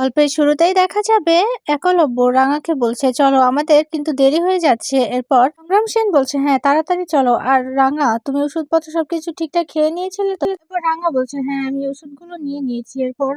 গল্পের শুরুতেই দেখা যাবে একলব্য রাঙাকে বলছে, চলো আমাদের কিন্তু দেরি হয়ে যাচ্ছে। এরপর সংগ্রাম সেন বলছে, হ্যাঁ তাড়াতাড়ি চলো। আর রাঙা, তুমি ওষুধপত্র সবকিছু ঠিকঠাক খেয়ে নিয়েছিলে তো? এরপর রাঙা বলছে, হ্যাঁ আমি ওষুধগুলো নিয়ে নিয়েছি। এরপর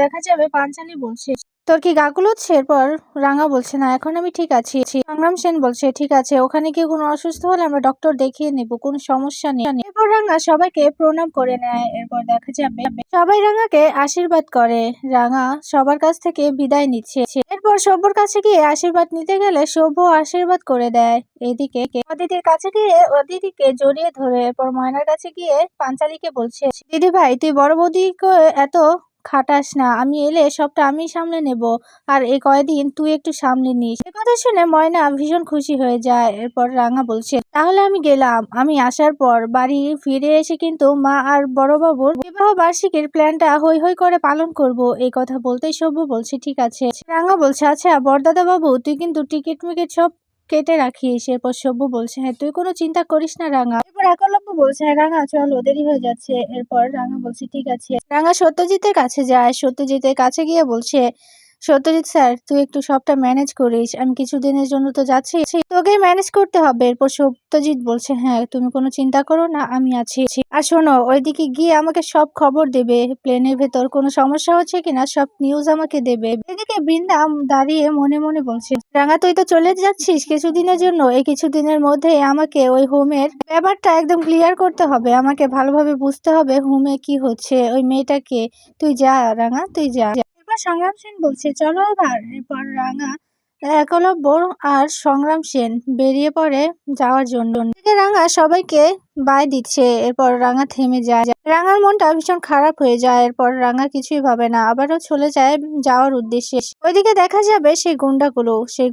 দেখা যাবে পাঞ্চালি বলছে, তোর কি গা গুলোচ্ছে? এরপর রাঙা বলছে, না এখন আমি ঠিক আছি। সংগ্রাম সেন বলছে, ঠিক আছে, ওখানে গিয়ে কোনো অসুস্থ হলে আমরা ডক্টর দেখিয়ে নেব, কোনো সমস্যা নেই। এরপর রাঙা সবাইকে প্রণাম করে নেয়। এরপর দেখা যাবে সবাই রাঙাকে আশীর্বাদ করে। রাঙা সবার কাছ থেকে বিদায় নিচ্ছে। এরপর সব্যর কাছে গিয়ে আশীর্বাদ নিতে গেলে সব্য আশীর্বাদ করে দেয়। এদিকে অদিতির কাছে গিয়ে অদিতিকে জড়িয়ে ধরে। এরপর ময়নার কাছে গিয়ে পাঞ্চালীকে বলছে, দিদি ভাই তুই বড় বৌদিকে এত খাটাস না, আমি এলে সবটা আমি সামলে নেব, আর এই কয়দিন তুই একটু সামলে নিস। এ কথা শুনে ময়না ভীষণ খুশি হয়ে যায়। এরপর রাঙা বলছে, তাহলে আমি গেলাম। আমি আসার পর বাড়ি ফিরে এসে কিন্তু মা আর বড়বাবুর বিবাহ বার্ষিকীর প্ল্যানটা হই হই করে পালন করব। এই কথা বলতেই সব্য বলছে, ঠিক আছে। রাঙা বলছে, আচ্ছা বরদাদা বাবু, তুই কিন্তু টিকিট মিকিট সব কেটে রাখিস। এরপর সব্য বলছে, হ্যাঁ তুই কোনো চিন্তা করিস না রাঙা। এরপর একলব্য বলছে, হ্যাঁ রাঙা চলো, দেরি হয়ে যাচ্ছে। এরপর রাঙা বলছে, ঠিক আছে। রাঙা সত্যজিতের কাছে যায়। সত্যজিতের কাছে গিয়ে বলছে, সত্যজিৎ স্যার তুই একটু সবটা ম্যানেজ করিস, আমি কিছুদিনের জন্য তো যাচ্ছি, তোকে ম্যানেজ করতে হবে। এরপর সত্যজিৎ বলছে, হ্যাঁ তুমি কোনো চিন্তা করো না, আমি আছি। আর শোনো, ওইদিকে গিয়ে আমাকে সব খবর দেবে, প্লেনের ভেতর কোনো সমস্যা হচ্ছে কিনা সব নিউজ আমাকে দেবে। এদিকে বৃন্দা দাঁড়িয়ে মনে মনে বলছে, রাঙা তুই তো চলে যাচ্ছিস কিছুদিনের জন্য, এই কিছুদিনের মধ্যে আমাকে ওই হোমের ব্যাপারটা একদম ক্লিয়ার করতে হবে, আমাকে ভালোভাবে বুঝতে হবে হোমে কি হচ্ছে, ওই মেয়েটাকে। তুই যা রাঙা, তুই যা। এরপর সংগ্রাম সেন বলছে, চলো এবার। এরপর রাঙা, একলব্য আর সংগ্রাম সেন বেরিয়ে পড়ে যাওয়ার জন্য। এদিকে রাঙা সবাইকে বাই দিচ্ছে। এরপর রাঙা থেমে যায়। রাঙার মনটা ভীষণ খারাপ হয়ে যায়। এরপর রাঙা কিছুই ভাবে না, আবারও চলে যায় যাওয়ার উদ্দেশ্যে। ওইদিকে দেখা যাবে সেই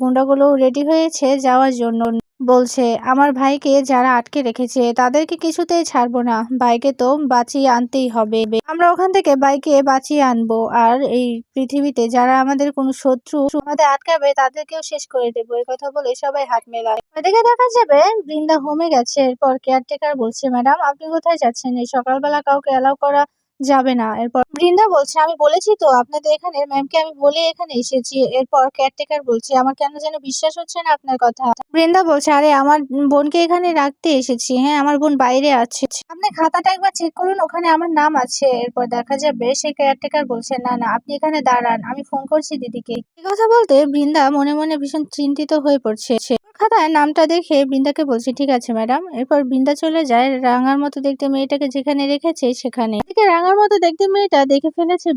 গুন্ডাগুলো রেডি হয়েছে যাওয়ার জন্য। বলছে, আমার ভাইকে যারা আটকে রেখেছে তাদেরকে কিছুতেই ছাড়বো না, ভাইকে তো বাঁচিয়ে আনতেই হবে, আমরা ওখান থেকে বাইকে বাঁচিয়ে আনবো। আর এই পৃথিবীতে যারা আমাদের কোনো শত্রু আমাদের আটকাবে তাদেরকেও শেষ করে দেবো। এই কথা বলে সবাই হাত মেলায়। এদিকে দেখা যাবে বৃন্দা হোমে গেছে। এরপর কেয়ারটেকার বলছে, ম্যাডাম আপনি কোথায় যাচ্ছেন? এই সকালবেলা কাউকে অ্যালাউ করা যাবে না। এরপর বৃন্দা বলছে, আমি বলেছি তো আপনাদের এখানে ম্যামকে আমি বলে এখানে এসেছি। এরপর কেয়ারটেকার বলছে, আমার কেন যেন বিশ্বাস হচ্ছে না আপনার কথা। বৃন্দা বলছে, আরে আমার বোনকে এখানে রাখতে এসেছি। হ্যাঁ আমার বোন বাইরে আছে, আপনি খাতাটা একবার চেক করুন, ওখানে আমার নাম আছে। এরপর দেখা যাবে সেই কেয়ারটেকার বলছে, না না আপনি এখানে দাঁড়ান, আমি ফোন করছি দিদিকে। এই কথা বলতে বৃন্দা মনে মনে ভীষণ চিন্তিত হয়ে পড়ছে। খাতায় নামটা দেখে বৃন্দাকে বলছে, ঠিক আছে ম্যাডাম। এরপর বৃন্দা চলে যায় রাঙার মতো দেখতে মেয়েটাকে যেখানে রেখেছে সেখানে। এদিকে রাঙার মতো দেখতে মেয়েটা দেখে ফেলেছে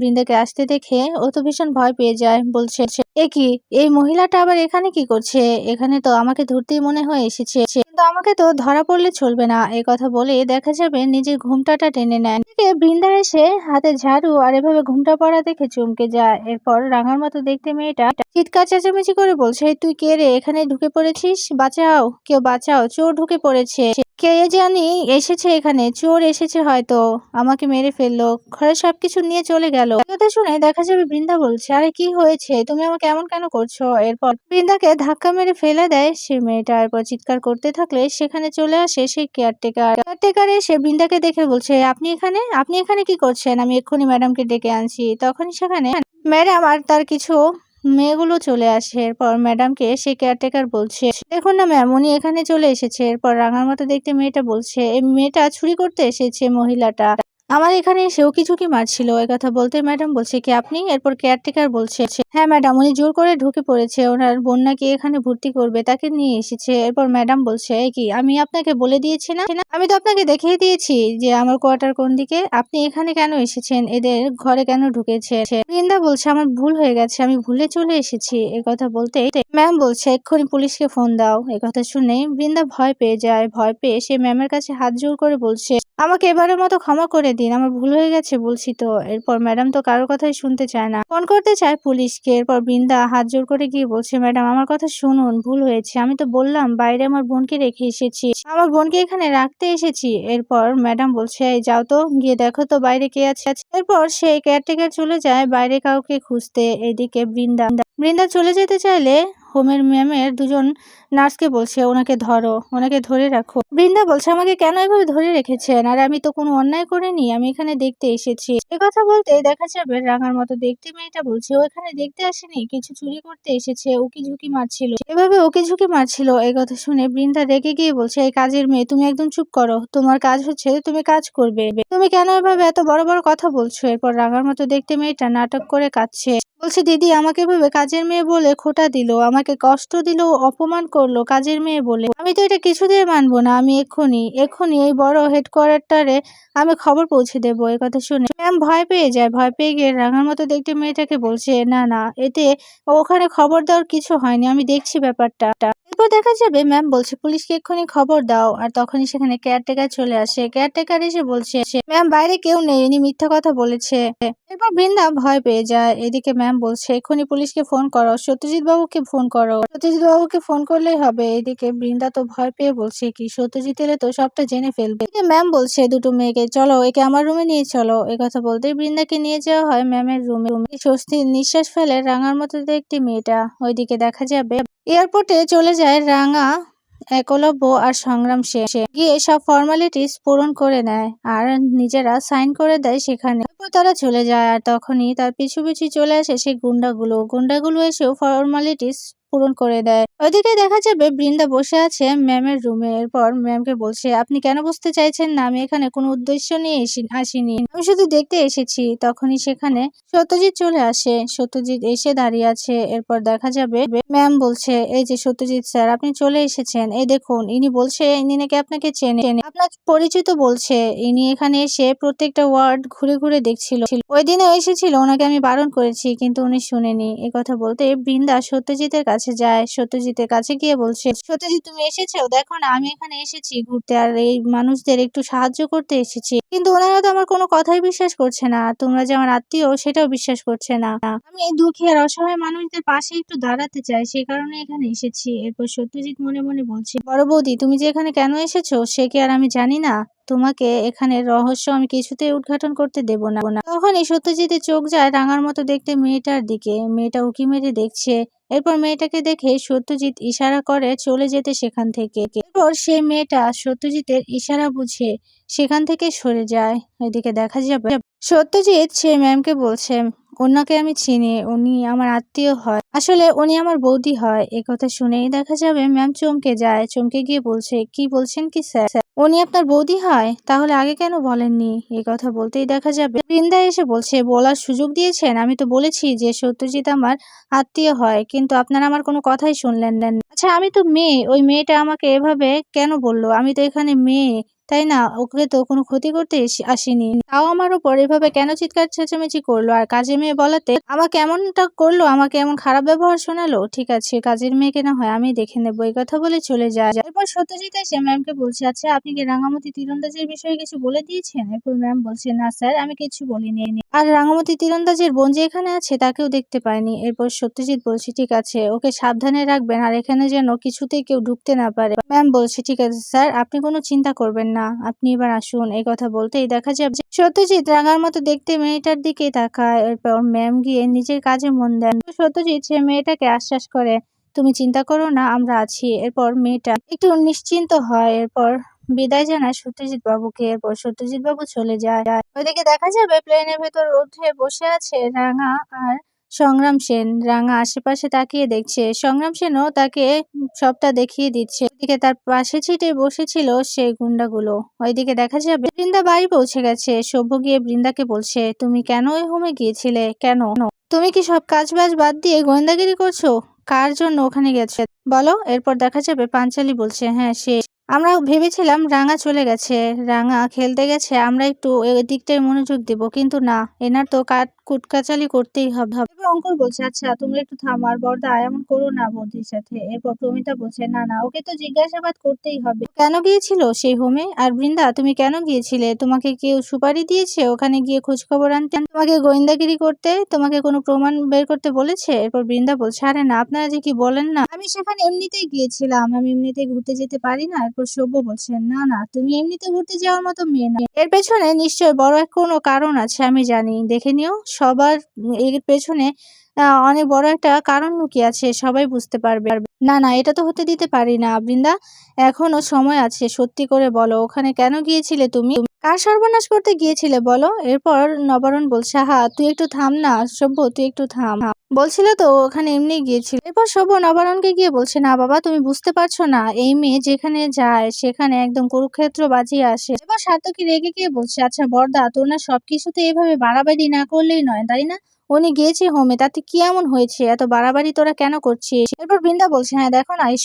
বৃন্দাকে আসতে দেখে ও তো ভীষণ ভয় পেয়ে যায়। বলছে, এ কি, এই মহিলাটা আবার এখানে কি করছে? এখানে তো আমাকে ধরতেই মনে হয় এসেছে, কিন্তু আমাকে তো ধরা পড়লে চলবে না। এই কথা বলে দেখা যাবে নিজের ঘুমটাটা টেনে নেন। এদিকে বৃন্দা এসে হাতে ঝাড়ু আর এভাবে ঘুমটা পড়া দেখে চমকে যায়। এরপর রাঙার মতো দেখতে মেয়েটা চিৎকার চেঁচামেচি করে বলছে, তুই কে রে, এখানে ঢুকে পড়েছিস? বাঁচাও, কেউ বাঁচাও, চোর ঢুকে পড়েছে, কে জানি এসেছে, এখানে চোর এসেছে, হয়তো আমাকে মেরে ফেললো, ঘরে সবকিছু নিয়ে চলে গেল। কথা শুনে দেখা যাবে বৃন্দা বলছে, আরে কি হয়েছে, তুমি আমাকে এমন কেন করছো? এরপর বৃন্দাকে ধাক্কা মেরে ফেলে দেয় সে মেয়েটা। এরপর চিৎকার করতে থাকলে সেখানে চলে আসে সেই কেয়ারটেকার এসে বৃন্দাকে দেখে বলছে, আপনি এখানে কি করছেন? আমি এক্ষুনি ম্যাডামকে ডেকে আনছি। তখনই সেখানে ম্যাডাম আর তার কিছু মেয়েগুলো চলে আসে। এরপর ম্যাডামকে সে কেয়ারটেকার বলছে, দেখুন না ম্যাম, উনি এখানে চলে এসেছে। এরপর রাঙার মতো দেখতে মেয়েটা বলছে, এই মেয়েটা চুরি করতে এসেছে, মহিলাটা আমার এখানে এসে উকি ঝুঁকি মারছিল। এই কথা বলতে ম্যাডাম বলছে, কি আপনি? এরপর কেয়ারটেকার বলছে, হ্যাঁ ম্যাডাম, উনি জোর করে ঢুকে পড়েছে, ওনার বোন নাকি এখানে ভর্তি করবে, তাকে নিয়ে এসেছে। এরপর ম্যাডাম বলছে, কি আমি আপনাকে বলে দিয়েছি না, আমি তো আপনাকে দেখিয়ে দিয়েছি যে আমার কোয়ার্টার কোন দিকে, আপনি এখানে কেন এসেছেন, এদের ঘরে কেন ঢুকেছে? বৃন্দা বলছে, আমার ভুল হয়ে গেছে, আমি ভুলে চলে এসেছি। এই কথা বলতে ম্যাম বলছে, এক্ষুনি পুলিশকে ফোন দাও। এই কথা শুনে বৃন্দা ভয় পেয়ে যায়। ভয় পেয়ে সে ম্যামের কাছে হাত জোর করে বলছে, আমাকে এবারের মতো ক্ষমা করে দিন, আমার ভুল হয়ে গেছে বলছি তো। এরপর ম্যাডাম তো কারোর কথাই শুনতে চায় না, ফোন করতে চায় পুলিশকে। এরপর বৃন্দা হাত জোর করে গিয়ে বলছে, ম্যাডাম আমার কথা শুনুন, ভুল হয়েছে, আমি তো বললাম বাইরে আমার বোনকে রেখে এসেছি, আমার বোনকে এখানে রাখতে এসেছি। এরপর ম্যাডাম বলছে, এই যাও তো, গিয়ে দেখো তো বাইরে কে আছে। এরপর সেই কেয়ারটেকার চলে যায় বাইরে কাউকে খুঁজতে। এদিকে বৃন্দা চলে যেতে চাইলে হোমের ম্যামের দুজন নার্সকে বলছে ওনাকে ধরো, ওনাকে ধরে রাখো। বৃন্দা বলছে আমাকে কেন এভাবে ধরে রেখেছেন, আর আমি তো কোনো অন্যায় করিনি, আমি এখানে দেখতে এসেছি। কথা বলতে দেখা যাবে রাঙার মতো দেখতে মেয়েটা বলছে ও এখানে দেখতে আসেনি, কিছু চুরি করতে এসেছে, উকি ঝুঁকি মারছিল। এভাবে উকি ঝুঁকি মারছিল। এই কথা শুনে বৃন্দা রেগে গিয়ে বলছে এই কাজের মেয়ে তুমি একদম চুপ করো, তোমার কাজ হচ্ছে তুমি কাজ করবে, তুমি কেন এভাবে এত বড় বড় কথা বলছো। এরপর রাঙার মতো দেখতে মেয়েটা নাটক করে কাঁদছে, বলছে দিদি আমাকে এভাবে কাজের মেয়ে বলে খোঁটা দিল, আমাকে কষ্ট দিল, অপমান করলো কাজের মেয়ে বলে, আমি তো এটা কিছুতেই মানবো না, আমি এক্ষুনি এক্ষুনি এই বড় হেডকোয়ার্টারে আমি খবর পৌঁছে দেবো। এই কথা শুনে ম্যাম ভয় পেয়ে যায়, ভয় পেয়ে গিয়ে রাঙার মতো দেখতে মেয়েটাকে বলছে না না এতে ওখানে খবর দেওয়ার কিছু হয়নি, আমি দেখছি ব্যাপারটা। এরপর দেখা যাবে ম্যাম বলছে পুলিশকে এক্ষুনি খবর দাও, আর তখনই সেখানে কেয়ারটেকার চলে আসে। কেয়ারটেকার এসে বলছে ম্যাম বাইরে কেউ নেই, ইনি মিথ্যা কথা বলেছে। এরপর বৃন্দা ভয় পেয়ে যায়। এদিকে ম্যাম বলছে এক্ষুনি পুলিশকে ফোন করো, সত্যজিৎ বাবুকে ফোন করো, সত্যজিৎ বাবুকে ফোন করলেই হবে। এদিকে বৃন্দা তো ভয় পেয়ে বলছে কি সত্যজিৎ এলে তো সবটা জেনে ফেলবে। ম্যাম বলছে দুটো মেয়েকে চলো একে আমার রুমে নিয়ে চলো। এই কথা বলতেই বৃন্দাকে নিয়ে যাওয়া হয় ম্যামের রুমে। স্বস্তির নিঃশ্বাস ফেলে রাঙার মতো দেখতে মেয়েটা। ওইদিকে দেখা যাবে এয়ারপোর্টে চলে যায় রাঙা, একলব্য আর সংগ্রাম সেন গিয়ে সব ফর্মালিটিস পূরণ করে নেয় আর নিজেরা সাইন করে দেয় সেখানে। এরপর তারা চলে যায় আর তখনই তার পিছু পিছু চলে আসে সেই গুন্ডাগুলো এসেও ফর্মালিটিস পূরণ করে দেয়। ওইদিকে দেখা যাবে বৃন্দা বসে আছে ম্যামের রুমে। এরপর ম্যামকে বলছে আপনি কেন বুঝতে চাইছেন না, আমি এখানে কোনো উদ্দেশ্য নিয়ে আসিনি, আমি শুধু দেখতে এসেছি। তখনই সেখানে সত্যজিৎ চলে আসে, সত্যজিৎ এসে দাঁড়িয়ে আছে। এরপর দেখা যাবে ম্যাম বলছে এই যে সত্যজিৎ স্যার আপনি চলে এসেছেন, এই দেখুন ইনি বলছে ইনি নাকি আপনাকে চেনে, আপনার পরিচিত বলছে, ইনি এখানে এসে প্রত্যেকটা ওয়ার্ড ঘুরে ঘুরে দেখছিল, ওই দিনে এসেছিল, ওনাকে আমি বারণ করেছি কিন্তু উনি শুনেনি। এই কথা বলতে বৃন্দা সত্যজিতের কাছে যায়, সত্যজিতের কাছে গিয়ে বলছে সত্যজিৎ তুমি এসেছো, দেখো না আমি এখানে এসেছি ঘুরতে আর এই মানুষদের একটু সাহায্য করতে এসেছি, কিন্তু ওনারা তো আমার কোনো কথাই বিশ্বাস করছে না, তোমরা যে আমার আত্মীয় সেটাও বিশ্বাস করছে না, আমি দুঃখী আর অসহায় মানুষদের পাশে একটু দাঁড়াতে চাই, সেই কারণে এখানে এসেছি। এরপর সত্যজিৎ মনে মনে বলছে বড় বৌদি তুমি যে এখানে কেন এসেছো সে কি আর আমি জানি না, তোমাকে এখানে রহস্য আমি কিছুতেই উদ্ঘাটন করতে দেব না। তখনই সত্যজিতের চোখ যায় রাঙার মতো দেখতে মেয়েটার দিকে, মেয়েটা উকি মেরে দেখছে। এরপর মেয়েটাকে দেখে সত্যজিৎ ইশারা করে চলে যেতে সেখান থেকে। এরপর সেই মেয়েটা সত্যজিতের ইশারা বুঝে সেখান থেকে সরে যায়। এদিকে দেখা যাবে সত্যজিৎ সে ম্যামকে বলছে ওনাকে আমি চিনি, উনি আমার আত্মীয় হয়, আসলে উনি আমার বৌদি হয়। এই কথা শুনেই দেখা যাবে ম্যাম চমকে যায়, চমকে গিয়ে বলছে কি বলছেন কি স্যার, উনি আপনার বৌদি হয়, তাহলে আগে কেন বলেননি। এই কথা বলতেই দেখা যাবে বৃন্দা এসে বলছে বলার সুযোগ দিয়েছেন, আমি তো বলেছি যে সত্যজিৎ আমার আত্মীয় হয়, কিন্তু আপনারা আমার কোনো কথাই শুনলেন না। আচ্ছা আমি তো মেয়ে, ওই মেয়েটা আমাকে এভাবে কেন বললো, আমি তো এখানে মেয়ে তাই না, ওকে তো কোনো ক্ষতি করতে আসিনি, তাও আমার উপর এভাবে কেন চিৎকার চেঁচামেচি করলো, আর কাজের মেয়ে বলাতে আমাকে এমনটা করলো, আমাকে এমন খারাপ ব্যবহার শোনালো। ঠিক আছে কাজের মেয়েকে না হয় আমি দেখে নেবো। এই কথা বলে চলে যায়। এরপর সত্যজিৎ এসে ম্যামকে বলছে আচ্ছা আপনি কি রাঙামাটি তীরন্দাজের বিষয়ে কিছু বলে দিয়েছেন। এরপর ম্যাম বলছে না স্যার আমি কিছু বলিনি, আর রাঙামাটি তীরন্দাজের বোন যে এখানে আছে তাকেও দেখতে পাইনি। এরপর সত্যজিৎ বলছে ঠিক আছে ওকে সাবধানে রাখবেন, আর এখানে যেন কিছুতেই কেউ ঢুকতে না পারে। ম্যাম বলছে ঠিক আছে স্যার আপনি কোনো চিন্তা করবেন না, আপনি এবার আসুন। এই কথা বলতেই দেখা যাবে সত্যজিৎ রাঙার মতো দেখতে মেয়েটার দিকে তাকায়। এরপর ম্যাম গিয়ে নিজের কাজে মন দেন। সত্যজিৎ সে মেয়েটাকে আশ্বাস করে তুমি চিন্তা করো না আমরা আছি। এরপর মেয়েটা একটু নিশ্চিন্ত হয়। এরপর বিদায় জানায় সত্যজিৎ বাবুকে। এরপর সত্যজিৎ বাবু চলে যায়। ওইদিকে দেখা যাবে প্লেনের ভেতর উঠে বসে আছে রাঙা আর সংগ্রাম সেন। রাঙা আশেপাশে তাকিয়ে দেখছে, সংগ্রাম সেনও তাকে সবটা দেখিয়ে দিচ্ছে। ওইদিকে তার পাশে ছিটে বসেছিল সেই গুন্ডাগুলো। ওইদিকে দেখা যাবে বৃন্দা বাড়ি পৌঁছে গেছে। সভ্য গিয়ে বৃন্দাকে বলছে তুমি কেন ওই হোমে গিয়েছিলে, কেন তুমি কি সব কাজ বাজ বাদ দিয়ে গোয়েন্দাগিরি করছো, কার জন্য ওখানে গেছে বলো। এরপর দেখা যাবে পাঞ্চালি বলছে হ্যাঁ সে, আমরা ভেবেছিলাম রাঙা চলে গেছে, রাঙা খেলতে গেছে, আমরা একটু ওই দিকটায় মনোযোগ দিব, কিন্তু না এনার তো কুটকাচালি করতেই হবে। এরপর অঙ্কুর বলছে আচ্ছা তোমরা একটু থামো, আর বড়দা এমন করো না বৌদির সাথে। এরপর প্রমিতা বলছে না না ওকে তো জিজ্ঞাসাবাদ করতেই হবে, কেন গিয়েছিল সেই হোমে। আর বৃন্দা তুমি কেন গিয়েছিলে, তোমাকে কেউ সুপারি দিয়েছে ওখানে গিয়ে খোঁজ খবর আনতে, তোমাকে গোয়েন্দাগিরি করতে, তোমাকে কোনো প্রমাণ বের করতে বলেছে। এরপর বৃন্দা বলছে আরে না আপনারা যে কি বলেন না, আমি সেখানে এমনিতেই গিয়েছিলাম, আমি এমনিতেই ঘুরতে যেতে পারি না। এরপর সভ্য বলছে না না তুমি এমনিতে ঘুরতে যাওয়ার মতো মেয়ে না, এর পেছনে নিশ্চয় বড় কোনো কারণ আছে, আমি জানি, দেখে নিও সবার এর পেছনে অনেক বড় একটা কারণ লুকিয়ে আছে, সবাই বুঝতে পারবে। না, না, এটা তো হতে দিতে পারি না। বৃন্দা, এখনো সময় আছে। সত্যি করে বলো, ওখানে কেন গিয়েছিলে তুমি? কার সর্বনাশ করতে গিয়েছিলে বলো? এরপর নবারুণ বলছে, আহা তুই একটু থাম না সভ্য, তুই একটু থাম। বলছিল তো ওখানে এমনি গিয়েছিল। এরপর সভ্য নবারুণকে গিয়ে বলছে, না বাবা তুমি বুঝতে পারছো না, এই মেয়ে যেখানে যায় সেখানে একদম কুরুক্ষেত্র বাজিয়ে আসে। এবার সার্থকী রেগে গিয়ে বলছে, আচ্ছা বড়দা, তোর না সবকিছুতে এভাবে বাড়াবাড়ি না করলেই নয়, তাই না? উনি গিয়েছে হোমে, তাতে কি এমন হয়েছে? এত বাড়াবাড়ি তোরা কেন করছিস? এরপর বৃন্দা বলছে, হ্যাঁ দেখো না এই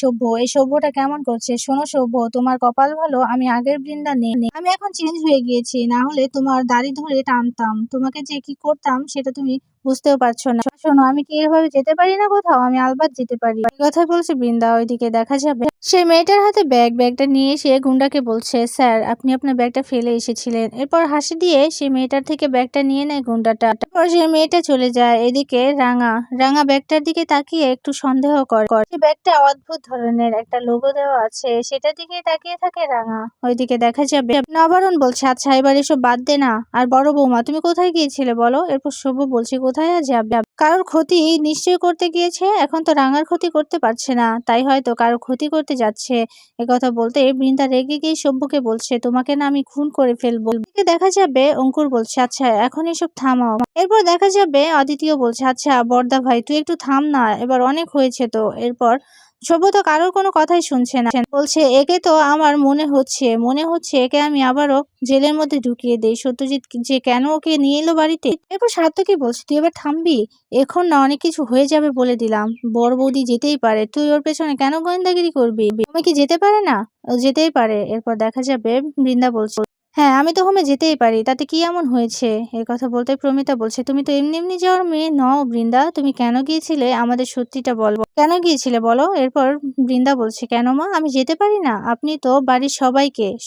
সভ্যটা কেমন করছে। শোনো সভ্য, তোমার কপাল ভালো আমি আগের বৃন্দা নেই, আমি এখন চেঞ্জ হয়ে গিয়েছি, না হলে তোমার দাড়ি ধরে টানতাম। তোমাকে যে কি করতাম সেটা তুমি বুঝতেও পারছো না। শোনো, আমি কি এভাবে যেতে পারি না কোথাও? আমি আলবাত যেতে পারি। এই কথা বলছে বৃন্দা। ওইদিকে দেখা যাবে সেই মেয়েটার হাতে ব্যাগটা নিয়ে এসে গুন্ডাকে বলছে, স্যার আপনি আপনার ব্যাগটা ফেলে এসেছিলেন। এরপর হাসি দিয়ে সেই মেয়েটার থেকে ব্যাগটা নিয়ে নেয় গুন্ডাটা। তারপর সেই মেয়েটা চলে যায়। এদিকে রাঙা ব্যাগটার দিকে তাকিয়ে একটু সন্দেহ করে। সেই ব্যাগটা অদ্ভুত ধরনের, একটা লোগো দেওয়া আছে, সেটার দিকে তাকিয়ে থাকে রাঙা। ওইদিকে দেখা যাবে নবারুণ বলছে, আচ্ছা এবার এসব বাদ দে না। আর বড় বৌমা তুমি কোথায় গিয়েছিলে বলো? এরপর শুভ বলছে, কোথায় আর যাবে, কারোর ক্ষতি নিশ্চয়ই করতে গিয়েছে। এখন তো রাঙার ক্ষতি করতে পারছে না, তাই হয়তো কারোর ক্ষতি করতে যাচ্ছে। একথা বলতে বৃন্দা রেগে গিয়ে সভ্যকে বলছে, তোমাকে না আমি খুন করে ফেলবো। এদিকে দেখা যাবে অঙ্কুর বলছে, আচ্ছা এখন এসব থামাও। এরপর দেখা যাবে অদিতিও বলছে, আচ্ছা বড়দা ভাই তুই একটু থাম না, এবার অনেক হয়েছে তো। এরপর সভ্য তো কারোর কোনো কথাই শুনছে না, বলছে একে তো আমার মনে হচ্ছে একে আমি আবারও জেলের মধ্যে ঢুকিয়ে দেই। সত্যজিৎ যে কেন ওকে নিয়ে এলো বাড়িতে। এরপর সার্থকী বলছে, তুই এবার থামবি? এখন না অনেক কিছু হয়ে যাবে বলে দিলাম। বড় বৌদি যেতেই পারে, তুই ওর পেছনে কেন গোয়েন্দাগিরি করবি? তুমি কি যেতে পারে না? ও যেতেই পারে। এরপর দেখা যাবে বৃন্দা বলছে, হ্যাঁ আমি তো হোমে যেতেই পারি, তাতে কি এমন হয়েছে? এর কথা বলতে প্রমিতা বলছে, তুমি তো এমনি এমনি যাওয়ার মেয়ে নও বৃন্দা, তুমি কেন গিয়েছিলে আমাদের সত্যিটা বলো, কেন গিয়েছিলে বলো? এরপর বৃন্দা বলছে, কেন মা আমি যেতে পারি না? আপনি তো বাড়ির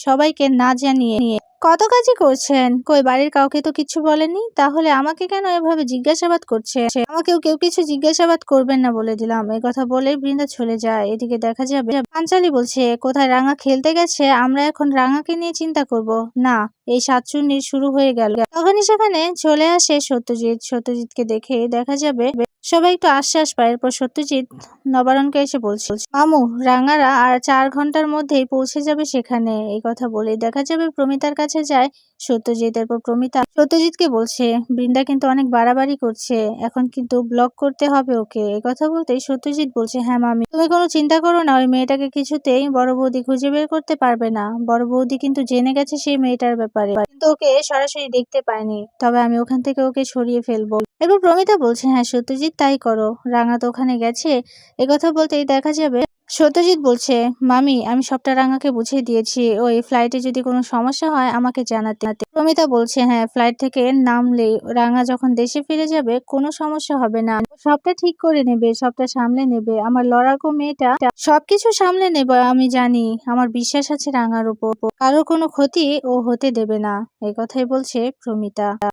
সবাইকে না জানিয়ে কত কাজই করছেন, কই বাড়ির কাউকে তো কিছু বলেননি, তাহলে আমাকে কেন এভাবে জিজ্ঞাসাবাদ করছে? আমাকেও কেউ কিছু জিজ্ঞাসাবাদ করবেন না বলে দিলাম। এই কথা বলে বৃন্দা চলে যায়। এদিকে দেখা যাবে পাঞ্চালি বলছে, কোথায় রাঙা খেলতে গেছে, আমরা এখন রাঙাকে নিয়ে চিন্তা করব না। এই সাতচুন্নির শুরু হয়ে গেল। তখনই সেখানে চলে আসে সত্যজিৎকে দেখে দেখা যাবে সবাই একটু আশ্বাস পায়। এরপর সত্যজিৎ নবারুণকে এসে বলছে, মামু রাঙারা আর 4 ঘন্টার মধ্যেই পৌঁছে যাবে সেখানে। এই কথা বলে দেখা যাবে প্রমিতার কাছে যায় সত্যজিৎ। এরপর প্রমিতা সত্যজিৎকে বলছে, বৃন্দা কিন্তু অনেক বাড়াবাড়ি করছে, এখন কিন্তু ব্লক করতে হবে ওকে। এই কথা বলতেই সত্যজিৎ বলছে, হ্যাঁ মামি তুমি কোনো চিন্তা করো না, ওই মেয়েটাকে কিছুতেই বড় বৌদি খুঁজে বের করতে পারবে না। বড় বৌদি কিন্তু জেনে গেছে সেই মেয়েটার ব্যাপারে, কিন্তু ওকে সরাসরি দেখতে পায়নি, তবে আমি ওখান থেকে ওকে সরিয়ে ফেলবো। এরপর প্রমিতা বলছে, হ্যাঁ সত্যজিৎ তাই করো, রাঙা তো ওখানে গেছে। একথা বলতেই দেখা যাবে সত্যজিৎ বলছে, মামি আমি সবটা রাঙাকে বুঝিয়ে দিয়েছি, ওই ফ্লাইটে যদি কোনো সমস্যা হয় আমাকে জানাতে। প্রমিতা বলছে, হ্যাঁ ফ্লাইট থেকে নামলেই রাঙা যখন দেশে ফিরে যাবে কোনো সমস্যা হবে না, ও সবটা ঠিক করে নেবে, সবটা সামলে নেবে। আমার লড়াকু মেয়েটা সবকিছু সামলে নেবে, আমি জানি, আমার বিশ্বাস আছে রাঙার উপর, কারোর কোনো ক্ষতি ও হতে দেবে না। এই কথাই বলছে প্রমিতা।